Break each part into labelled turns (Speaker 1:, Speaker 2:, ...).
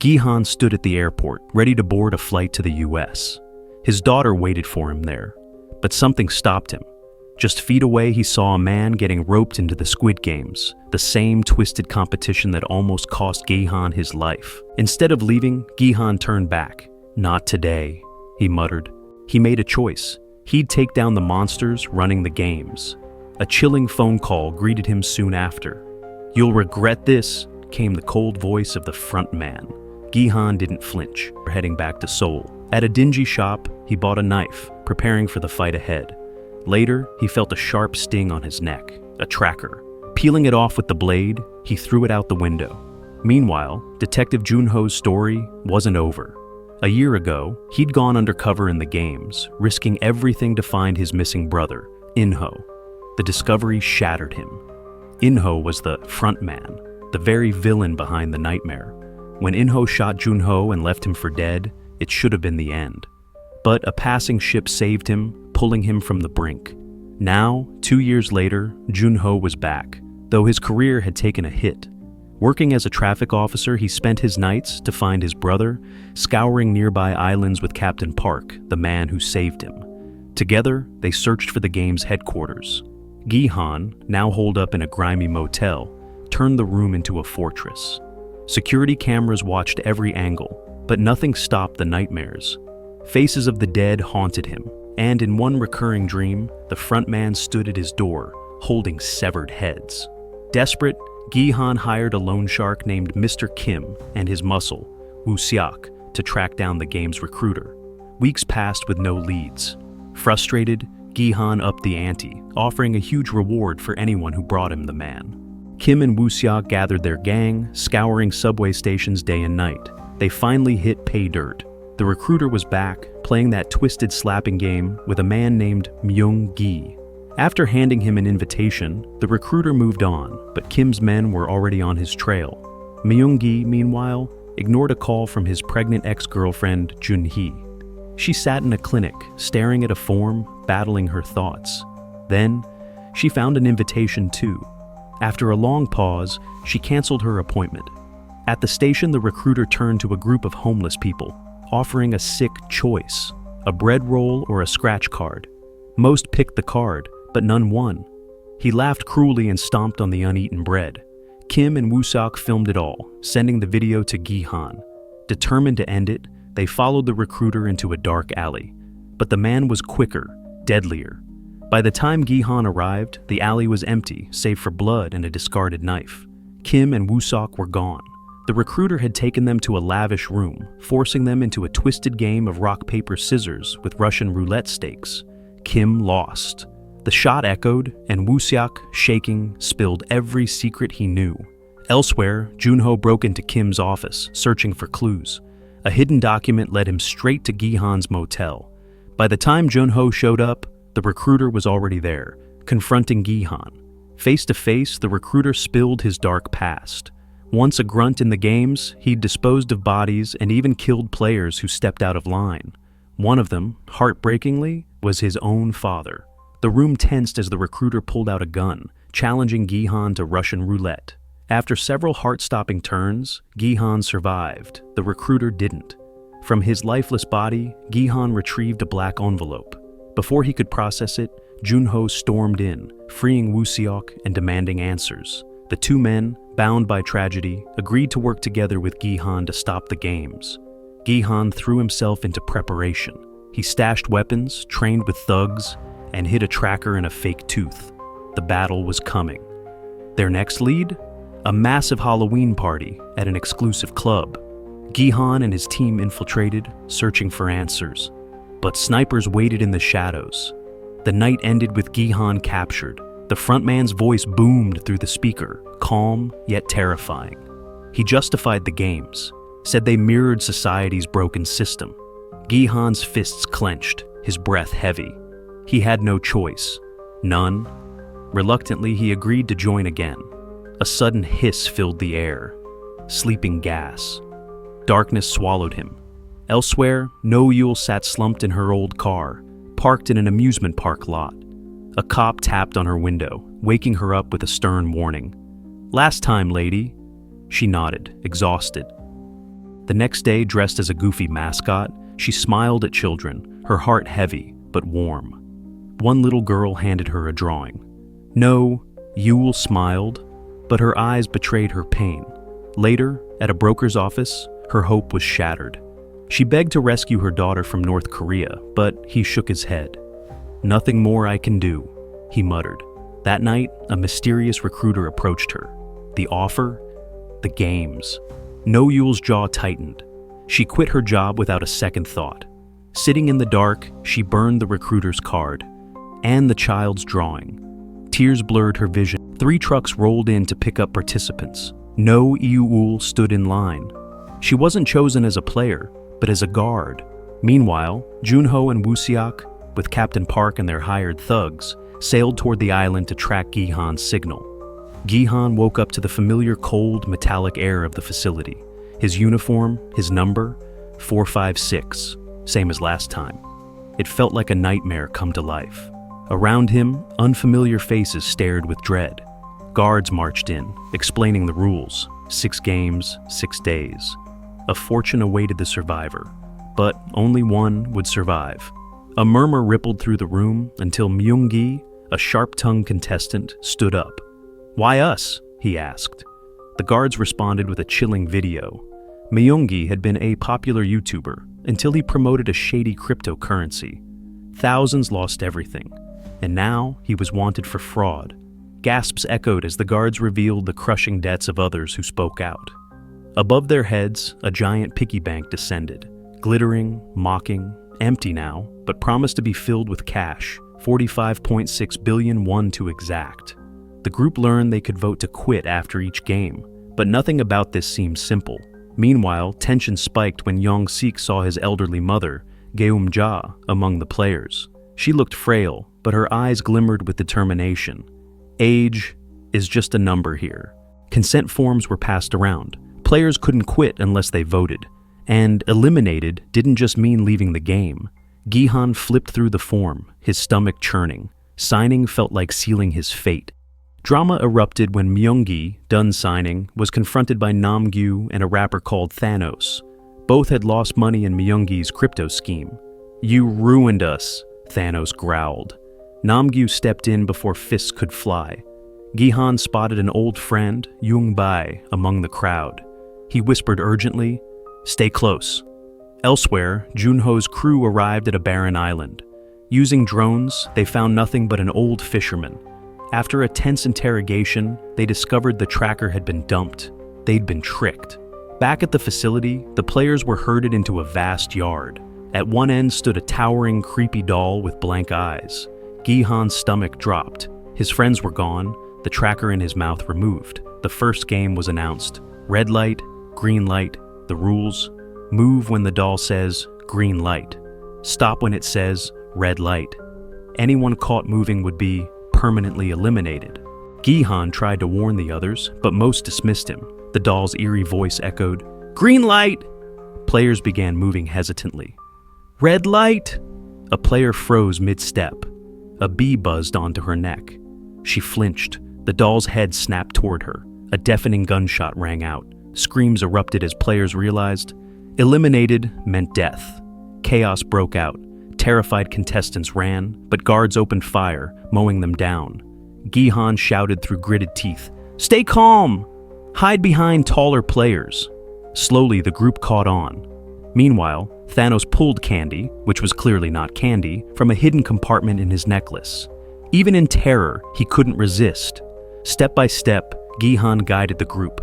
Speaker 1: Gihan stood at the airport, ready to board a flight to the US. His daughter waited for him there, but something stopped him. Just feet away, he saw a man getting roped into the Squid Games, the same twisted competition that almost cost Gihan his life. Instead of leaving, Gihan turned back. "Not today," he muttered. He made a choice. He'd take down the monsters running the games. A chilling phone call greeted him soon after. "You'll regret this," came the cold voice of the front man. Gihan didn't flinch, heading back to Seoul. At a dingy shop, he bought a knife, preparing for the fight ahead. Later, he felt a sharp sting on his neck, a tracker. Peeling it off with the blade, he threw it out the window. Meanwhile, Detective Junho's story wasn't over. A year ago, he'd gone undercover in the games, risking everything to find his missing brother, In-ho. The discovery shattered him. In-ho was the front man, the very villain behind the nightmare. When In-ho shot Junho and left him for dead, it should have been the end. But a passing ship saved him, pulling him from the brink. Now, 2 years later, Junho was back, though his career had taken a hit. Working as a traffic officer, he spent his nights to find his brother, scouring nearby islands with Captain Park, the man who saved him. Together, they searched for the game's headquarters. Gihan, now holed up in a grimy motel, turned the room into a fortress. Security cameras watched every angle, but nothing stopped the nightmares. Faces of the dead haunted him, and in one recurring dream, the front man stood at his door, holding severed heads. Desperate, Gihan hired a loan shark named Mr. Kim and his muscle, Woo Seok, to track down the game's recruiter. Weeks passed with no leads. Frustrated, Gihan upped the ante, offering a huge reward for anyone who brought him the man. Kim and Woo Seok gathered their gang, scouring subway stations day and night. They finally hit pay dirt. The recruiter was back, playing that twisted slapping game with a man named Myung-gi. After handing him an invitation, the recruiter moved on, but Kim's men were already on his trail. Myung-gi, meanwhile, ignored a call from his pregnant ex-girlfriend, Jun-hee. She sat in a clinic, staring at a form, battling her thoughts. Then, she found an invitation too. After a long pause, she canceled her appointment. At the station, the recruiter turned to a group of homeless people, offering a sick choice, a bread roll or a scratch card. Most picked the card, but none won. He laughed cruelly and stomped on the uneaten bread. Kim and Woo Seok filmed it all, sending the video to Gihan. Determined to end it, they followed the recruiter into a dark alley. But the man was quicker, deadlier. By the time Gihan arrived, the alley was empty, save for blood and a discarded knife. Kim and Woo Seok were gone. The recruiter had taken them to a lavish room, forcing them into a twisted game of rock, paper, scissors with Russian roulette stakes. Kim lost. The shot echoed, and Woo Seok, shaking, spilled every secret he knew. Elsewhere, Junho broke into Kim's office, searching for clues. A hidden document led him straight to Gihan's motel. By the time Junho showed up, the recruiter was already there, confronting Gihan. Face to face, the recruiter spilled his dark past. Once a grunt in the games, he'd disposed of bodies and even killed players who stepped out of line. One of them, heartbreakingly, was his own father. The room tensed as the recruiter pulled out a gun, challenging Gihan to Russian roulette. After several heart-stopping turns, Gihan survived. The recruiter didn't. From his lifeless body, Gihan retrieved a black envelope. Before he could process it, Junho stormed in, freeing Woo Seok and demanding answers. The two men, bound by tragedy, agreed to work together with Gihan to stop the games. Gihan threw himself into preparation. He stashed weapons, trained with thugs, and hid a tracker in a fake tooth. The battle was coming. Their next lead? A massive Halloween party at an exclusive club. Gihan and his team infiltrated, searching for answers. But snipers waited in the shadows. The night ended with Gihan captured. The frontman's voice boomed through the speaker, calm yet terrifying. He justified the games, said they mirrored society's broken system. Gihan's fists clenched, his breath heavy. He had no choice. None. Reluctantly, he agreed to join again. A sudden hiss filled the air. Sleeping gas. Darkness swallowed him. Elsewhere, No-Yul sat slumped in her old car, parked in an amusement park lot. A cop tapped on her window, waking her up with a stern warning. "Last time, lady." She nodded, exhausted. The next day, dressed as a goofy mascot, she smiled at children, her heart heavy but warm. One little girl handed her a drawing. No, Yule smiled, but her eyes betrayed her pain. Later, at a broker's office, her hope was shattered. She begged to rescue her daughter from North Korea, but he shook his head. "Nothing more I can do," he muttered. That night, a mysterious recruiter approached her. The offer? The games. No Yule's jaw tightened. She quit her job without a second thought. Sitting in the dark, she burned the recruiter's card and the child's drawing. Tears blurred her vision. 3 trucks rolled in to pick up participants. No Yule stood in line. She wasn't chosen as a player, but as a guard. Meanwhile, Junho and Woo-seok, with Captain Park and their hired thugs, sailed toward the island to track Gi-han's signal. Gi-han woke up to the familiar cold, metallic air of the facility. His uniform, his number, 456, same as last time. It felt like a nightmare come to life. Around him, unfamiliar faces stared with dread. Guards marched in, explaining the rules. 6 games, 6 days. A fortune awaited the survivor, but only one would survive. A murmur rippled through the room until Myung-gi, a sharp-tongued contestant, stood up. "Why us?" he asked. The guards responded with a chilling video. Myung-gi had been a popular YouTuber until he promoted a shady cryptocurrency. Thousands lost everything, and now he was wanted for fraud. Gasps echoed as the guards revealed the crushing debts of others who spoke out. Above their heads, a giant piggy bank descended, glittering, mocking, empty now, but promised to be filled with cash, 45.6 billion won to exact. The group learned they could vote to quit after each game, but nothing about this seemed simple. Meanwhile, tension spiked when Young-sik saw his elderly mother, Geum-ja, among the players. She looked frail, but her eyes glimmered with determination. Age is just a number here. Consent forms were passed around. Players couldn't quit unless they voted. And eliminated didn't just mean leaving the game. Gi-han flipped through the form, his stomach churning. Signing felt like sealing his fate. Drama erupted when Myung-gi, done signing, was confronted by Namgyu and a rapper called Thanos. Both had lost money in Myung-gi's crypto scheme. "You ruined us," Thanos growled. Namgyu stepped in before fists could fly. Gi-han spotted an old friend, Young-bai, among the crowd. He whispered urgently, "Stay close." Elsewhere, Junho's crew arrived at a barren island. Using drones, they found nothing but an old fisherman. After a tense interrogation, they discovered the tracker had been dumped. They'd been tricked. Back at the facility, the players were herded into a vast yard. At one end stood a towering, creepy doll with blank eyes. Gi-han's stomach dropped. His friends were gone, the tracker in his mouth removed. The first game was announced. Red light, green light, the rules. Move when the doll says, green light. Stop when it says, red light. Anyone caught moving would be permanently eliminated. Gi-han tried to warn the others, but most dismissed him. The doll's eerie voice echoed, "Green light!" Players began moving hesitantly. "Red light!" A player froze mid-step. A bee buzzed onto her neck. She flinched. The doll's head snapped toward her. A deafening gunshot rang out. Screams erupted as players realized eliminated meant death. Chaos broke out. Terrified contestants ran, but guards opened fire, mowing them down. Gi-han shouted through gritted teeth, "Stay calm! Hide behind taller players." Slowly, the group caught on. Meanwhile, Thanos pulled candy, which was clearly not candy, from a hidden compartment in his necklace. Even in terror, he couldn't resist. Step by step, Gi-han guided the group.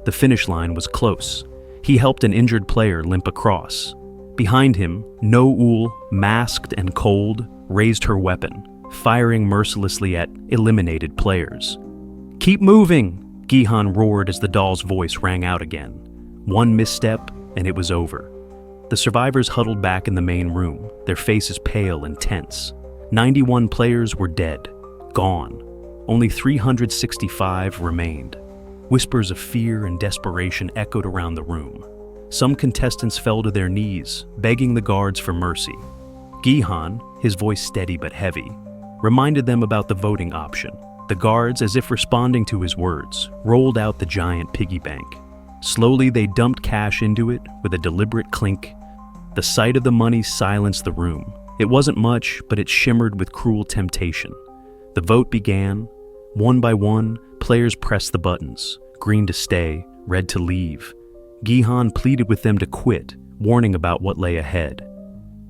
Speaker 1: The finish line was close. He helped an injured player limp across. Behind him, No-ul, masked and cold, raised her weapon, firing mercilessly at eliminated players. "Keep moving!" Gi-han roared as the doll's voice rang out again. One misstep, and it was over. The survivors huddled back in the main room, their faces pale and tense. 91 players were dead, gone. Only 365 remained. Whispers of fear and desperation echoed around the room. Some contestants fell to their knees, begging the guards for mercy. Gi-han, his voice steady but heavy, reminded them about the voting option. The guards, as if responding to his words, rolled out the giant piggy bank. Slowly, they dumped cash into it with a deliberate clink. The sight of the money silenced the room. It wasn't much, but it shimmered with cruel temptation. The vote began. One by one, players pressed the buttons, green to stay, red to leave. Gihan pleaded with them to quit, warning about what lay ahead.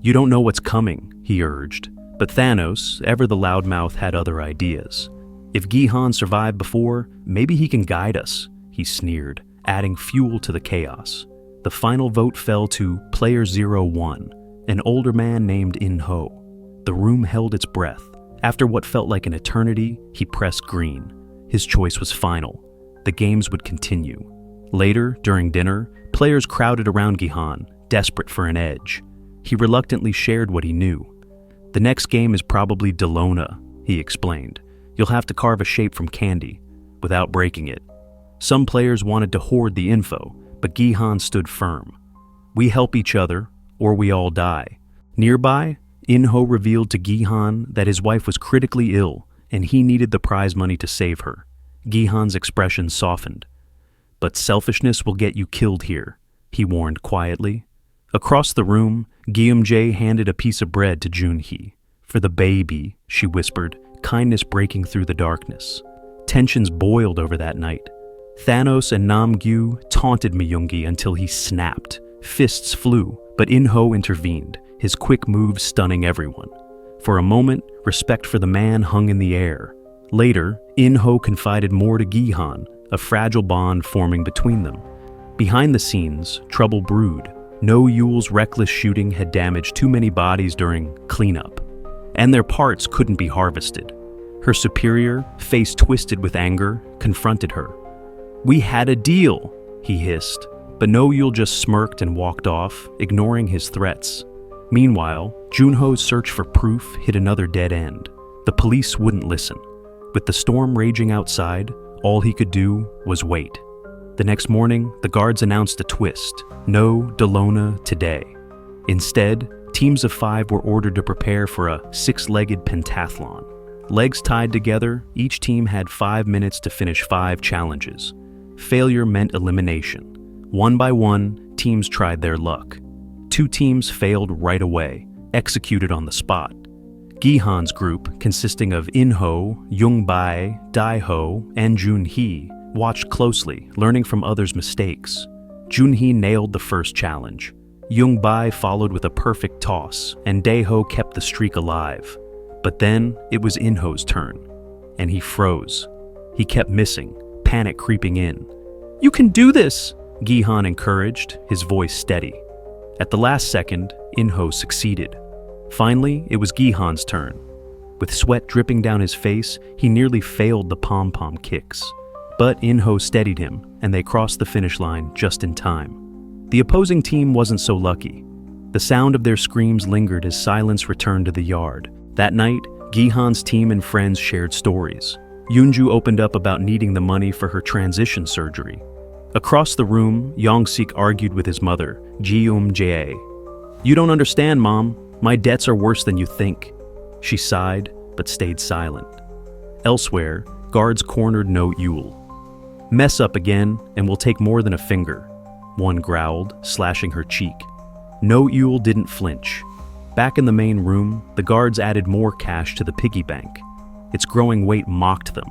Speaker 1: "You don't know what's coming," he urged. But Thanos, ever the loudmouth, had other ideas. "If Gihan survived before, maybe he can guide us," he sneered, adding fuel to the chaos. The final vote fell to Player 01, an older man named In-ho. The room held its breath. After what felt like an eternity, he pressed green. His choice was final. The games would continue. Later, during dinner, players crowded around Gihan, desperate for an edge. He reluctantly shared what he knew. "The next game is probably Delona," he explained. "You'll have to carve a shape from candy, without breaking it." Some players wanted to hoard the info, but Gihan stood firm. "We help each other, or we all die." Nearby, In-ho revealed to Gihan that his wife was critically ill, and he needed the prize money to save her. Gihan's expression softened. "But selfishness will get you killed here," he warned quietly. Across the room, Guillaume handed a piece of bread to Junhee. "For the baby," she whispered, kindness breaking through the darkness. Tensions boiled over that night. Thanos and Namgyu taunted Myungi until he snapped. Fists flew, but In-ho intervened, his quick moves stunning everyone. For a moment, respect for the man hung in the air. Later, In-ho confided more to Gihan, a fragile bond forming between them. Behind the scenes, trouble brewed. No Yule's reckless shooting had damaged too many bodies during cleanup, and their parts couldn't be harvested. Her superior, face twisted with anger, confronted her. "We had a deal," he hissed, but No Yule just smirked and walked off, ignoring his threats. Meanwhile, Junho's search for proof hit another dead end. The police wouldn't listen. With the storm raging outside, all he could do was wait. The next morning, the guards announced a twist. No Delona today. Instead, teams of 5 were ordered to prepare for a 6-legged pentathlon. Legs tied together, each team had 5 minutes to finish 5 challenges. Failure meant elimination. One by one, teams tried their luck. 2 teams failed right away, executed on the spot. Gihan's group, consisting of In-ho, Young-bae, Dai-ho, and Junhee, watched closely, learning from others' mistakes. Junhee nailed the first challenge. Young-bae followed with a perfect toss, and Dae-ho kept the streak alive. But then, it was In-ho's turn, and he froze. He kept missing, panic creeping in. "You can do this!" Gihan encouraged, his voice steady. At the last second, In-ho succeeded. Finally, it was Gihan's turn. With sweat dripping down his face, he nearly failed the pom-pom kicks. But In-ho steadied him, and they crossed the finish line just in time. The opposing team wasn't so lucky. The sound of their screams lingered as silence returned to the yard. That night, Gihan's team and friends shared stories. Yoonju opened up about needing the money for her transition surgery. Across the room, Yongsik argued with his mother, Ji-jae. "You don't understand, Mom. My debts are worse than you think." She sighed, but stayed silent. Elsewhere, guards cornered No Yule. "Mess up again, and we'll take more than a finger," one growled, slashing her cheek. No Yule didn't flinch. Back in the main room, the guards added more cash to the piggy bank. Its growing weight mocked them.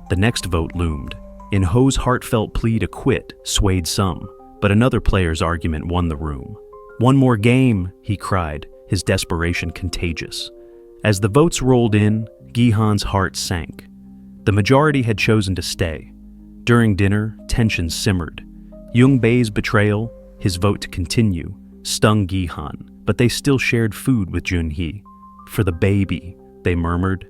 Speaker 1: The next vote loomed. In-ho's heartfelt plea to quit swayed some, but another player's argument won the room. "One more game," he cried, his desperation contagious. As the votes rolled in, Gihan's heart sank. The majority had chosen to stay. During dinner, tension simmered. Young-bae's betrayal, his vote to continue, stung Gihan, but they still shared food with Junhee. "For the baby," they murmured.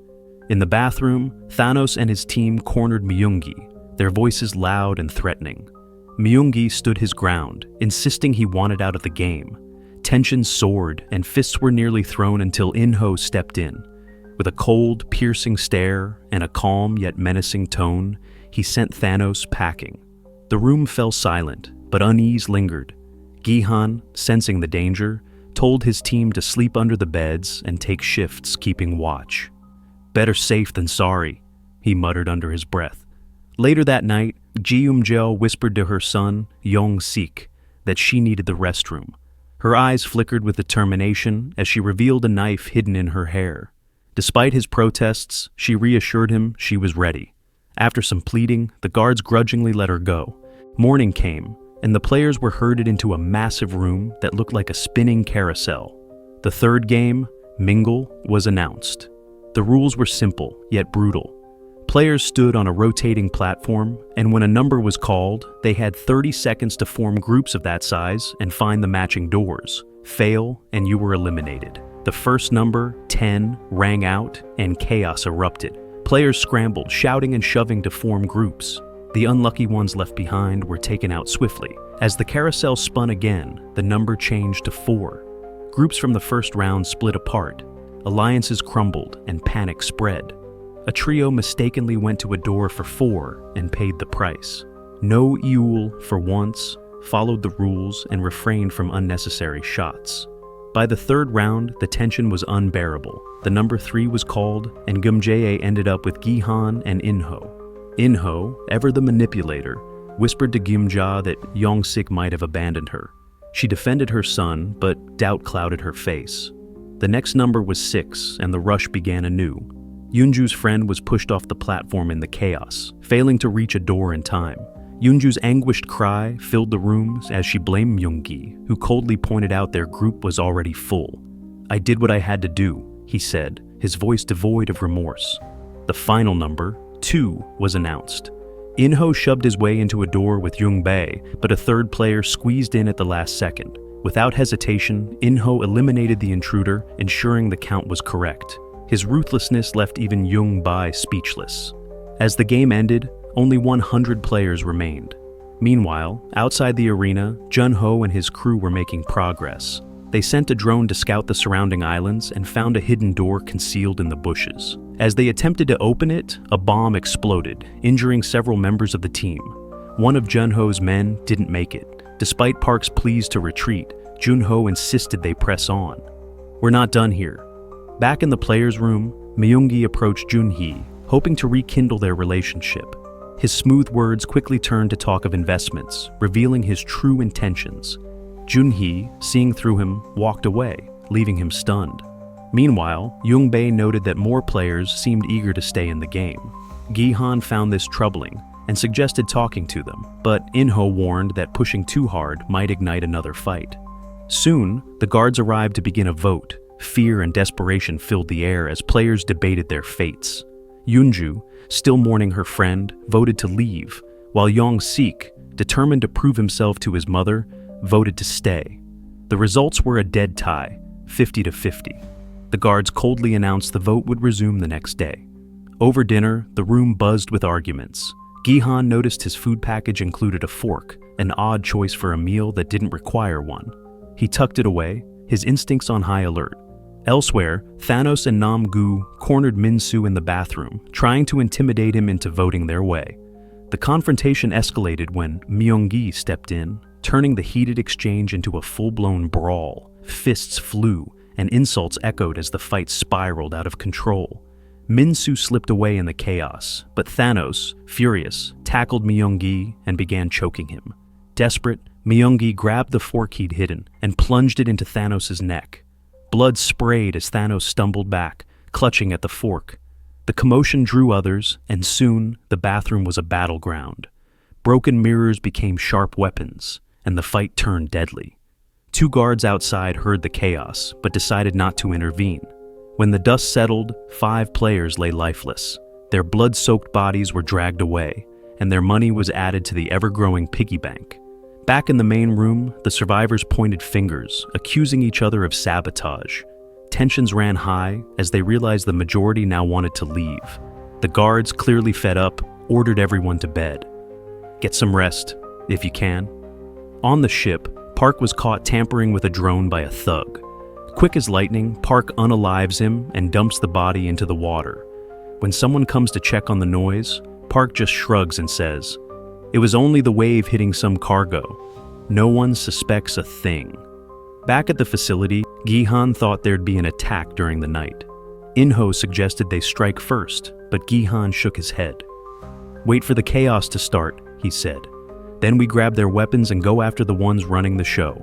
Speaker 1: In the bathroom, Thanos and his team cornered Myungi, their voices loud and threatening. Myungi stood his ground, insisting he wanted out of the game. Tension soared, and fists were nearly thrown until In-ho stepped in. With a cold, piercing stare and a calm yet menacing tone, he sent Thanos packing. The room fell silent, but unease lingered. Gihan, sensing the danger, told his team to sleep under the beds and take shifts keeping watch. "Better safe than sorry," he muttered under his breath. Later that night, Jeol whispered to her son, Yong-sik, that she needed the restroom. Her eyes flickered with determination as she revealed a knife hidden in her hair. Despite his protests, she reassured him she was ready. After some pleading, the guards grudgingly let her go. Morning came, and the players were herded into a massive room that looked like a spinning carousel. The third game, Mingle, was announced. The rules were simple, yet brutal. Players stood on a rotating platform, and when a number was called, they had 30 seconds to form groups of that size and find the matching doors. Fail, and you were eliminated. The first number, 10, rang out, and chaos erupted. Players scrambled, shouting and shoving to form groups. The unlucky ones left behind were taken out swiftly. As the carousel spun again, the number changed to 4. Groups from the first round split apart. Alliances crumbled, and panic spread. A trio mistakenly went to a door for 4 and paid the price. No Eul, for once, followed the rules and refrained from unnecessary shots. By the third round, the tension was unbearable. The number 3 was called, and Gumjae ended up with Gihan and Inho. Inho, ever the manipulator, whispered to Gimja that Yong-sik might have abandoned her. She defended her son, but doubt clouded her face. The next number was 6, and the rush began anew. Yunju's friend was pushed off the platform in the chaos, failing to reach a door in time. Yunju's anguished cry filled the rooms as she blamed Myunggi, who coldly pointed out their group was already full. "I did what I had to do," he said, his voice devoid of remorse. The final number, 2, was announced. Inho shoved his way into a door with Yungbei, but a third player squeezed in at the last second. Without hesitation, Inho eliminated the intruder, ensuring the count was correct. His ruthlessness left even Yungbei speechless. As the game ended, only 100 players remained. Meanwhile, outside the arena, Junho and his crew were making progress. They sent a drone to scout the surrounding islands and found a hidden door concealed in the bushes. As they attempted to open it, a bomb exploded, injuring several members of the team. One of Junho's men didn't make it. Despite Park's pleas to retreat, Junho insisted they press on. "We're not done here." Back in the players' room, Myunggi approached Junhee, hoping to rekindle their relationship. His smooth words quickly turned to talk of investments, revealing his true intentions. Junhee, seeing through him, walked away, leaving him stunned. Meanwhile, Yungbei noted that more players seemed eager to stay in the game. Gihan found this troubling and suggested talking to them, but Inho warned that pushing too hard might ignite another fight. Soon, the guards arrived to begin a vote. Fear and desperation filled the air as players debated their fates. Yunju, still mourning her friend, voted to leave, while Yong-sik, determined to prove himself to his mother, voted to stay. The results were a dead tie, 50-50. The guards coldly announced the vote would resume the next day. Over dinner, the room buzzed with arguments. Gihan noticed his food package included a fork, an odd choice for a meal that didn't require one. He tucked it away, his instincts on high alert. Elsewhere, Thanos and Nam-gu cornered Min-soo in the bathroom, trying to intimidate him into voting their way. The confrontation escalated when Myunggi stepped in, turning the heated exchange into a full-blown brawl. Fists flew, and insults echoed as the fight spiraled out of control. Min-soo slipped away in the chaos, but Thanos, furious, tackled Myunggi and began choking him. Desperate, Myunggi grabbed the fork he'd hidden and plunged it into Thanos' neck. Blood sprayed as Thanos stumbled back, clutching at the fork. The commotion drew others, and soon the bathroom was a battleground. Broken mirrors became sharp weapons, and the fight turned deadly. 2 guards outside heard the chaos, but decided not to intervene. When the dust settled, 5 players lay lifeless. Their blood-soaked bodies were dragged away, and their money was added to the ever-growing piggy bank. Back in the main room, the survivors pointed fingers, accusing each other of sabotage. Tensions ran high as they realized the majority now wanted to leave. The guards, clearly fed up, ordered everyone to bed. "Get some rest, if you can." On the ship, Park was caught tampering with a drone by a thug. Quick as lightning, Park unalives him and dumps the body into the water. When someone comes to check on the noise, Park just shrugs and says, "It was only the wave hitting some cargo. No one suspects a thing." Back at the facility, Gihan thought there'd be an attack during the night. Inho suggested they strike first, but Gihan shook his head. "Wait for the chaos to start," he he said. Then we grab their weapons and go after the ones running the show.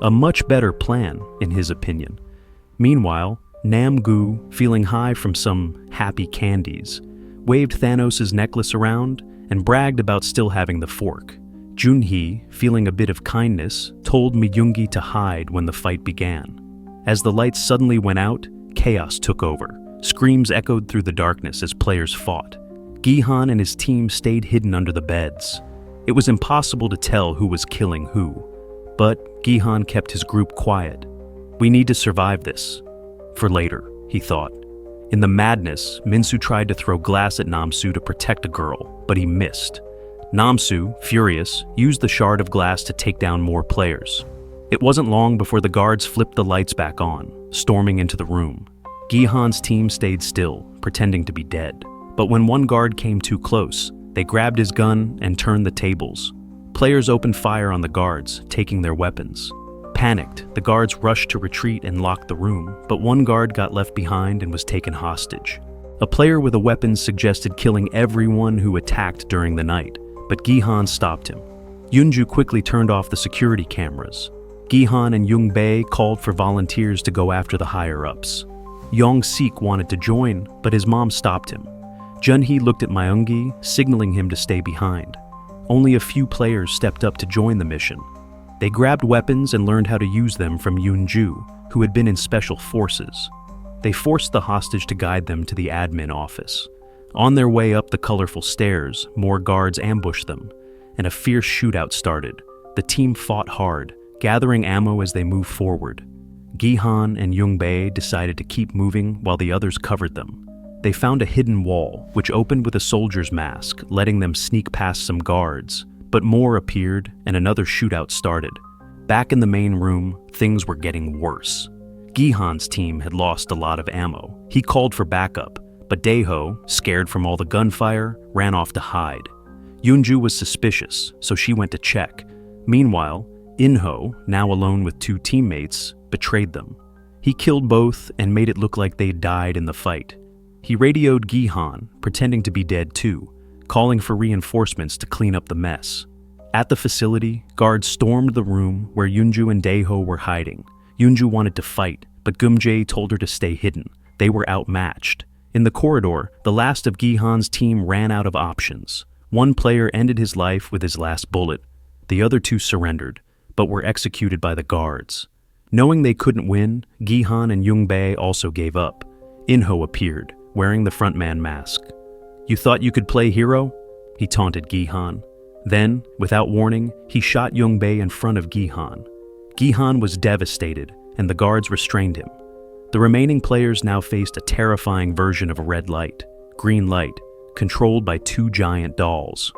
Speaker 1: A much better plan, in his opinion. Meanwhile, Nam-gu, feeling high from some happy candies, waved Thanos' necklace around and bragged about still having the fork. Junhee, feeling a bit of kindness, told Myungi to hide when the fight began. As the lights suddenly went out, chaos took over. Screams echoed through the darkness as players fought. Gihan and his team stayed hidden under the beds. It was impossible to tell who was killing who, but Gihan kept his group quiet. We need to survive this. For later, he thought. In the madness, Minsu tried to throw glass at Namsu to protect a girl, but he missed. Namsu, furious, used the shard of glass to take down more players. It wasn't long before the guards flipped the lights back on, storming into the room. Gihan's team stayed still, pretending to be dead. But when one guard came too close, they grabbed his gun and turned the tables. Players opened fire on the guards, taking their weapons. Panicked, the guards rushed to retreat and lock the room, but one guard got left behind and was taken hostage. A player with a weapon suggested killing everyone who attacked during the night, but Gihan stopped him. Yunju quickly turned off the security cameras. Gihan and Yungbei called for volunteers to go after the higher-ups. Yong-sik wanted to join, but his mom stopped him. Junhee looked at Myungi, signaling him to stay behind. Only a few players stepped up to join the mission. They grabbed weapons and learned how to use them from Yunju, who had been in special forces. They forced the hostage to guide them to the admin office. On their way up the colorful stairs, more guards ambushed them, and a fierce shootout started. The team fought hard, gathering ammo as they moved forward. Gihan and Yungbei decided to keep moving while the others covered them. They found a hidden wall, which opened with a soldier's mask, letting them sneak past some guards. But more appeared, and another shootout started. Back in the main room, things were getting worse. Gihan's team had lost a lot of ammo. He called for backup, but Daeho, scared from all the gunfire, ran off to hide. Yunju was suspicious, so she went to check. Meanwhile, Inho, now alone with two teammates, betrayed them. He killed both and made it look like they'd died in the fight. He radioed Gihan, pretending to be dead too, calling for reinforcements to clean up the mess. At the facility, guards stormed the room where Yunju and Daeho were hiding. Yunju wanted to fight, but Gumjae told her to stay hidden. They were outmatched. In the corridor, the last of Gihan's team ran out of options. One player ended his life with his last bullet. The other two surrendered, but were executed by the guards. Knowing they couldn't win, Gihan and Yungbei also gave up. Inho appeared, wearing the frontman mask. "You thought you could play hero?" he taunted Gihan. Then, without warning, he shot Yungbei in front of Gihan. Gihan was devastated, and the guards restrained him. The remaining players now faced a terrifying version of a red light, green light, controlled by two giant dolls.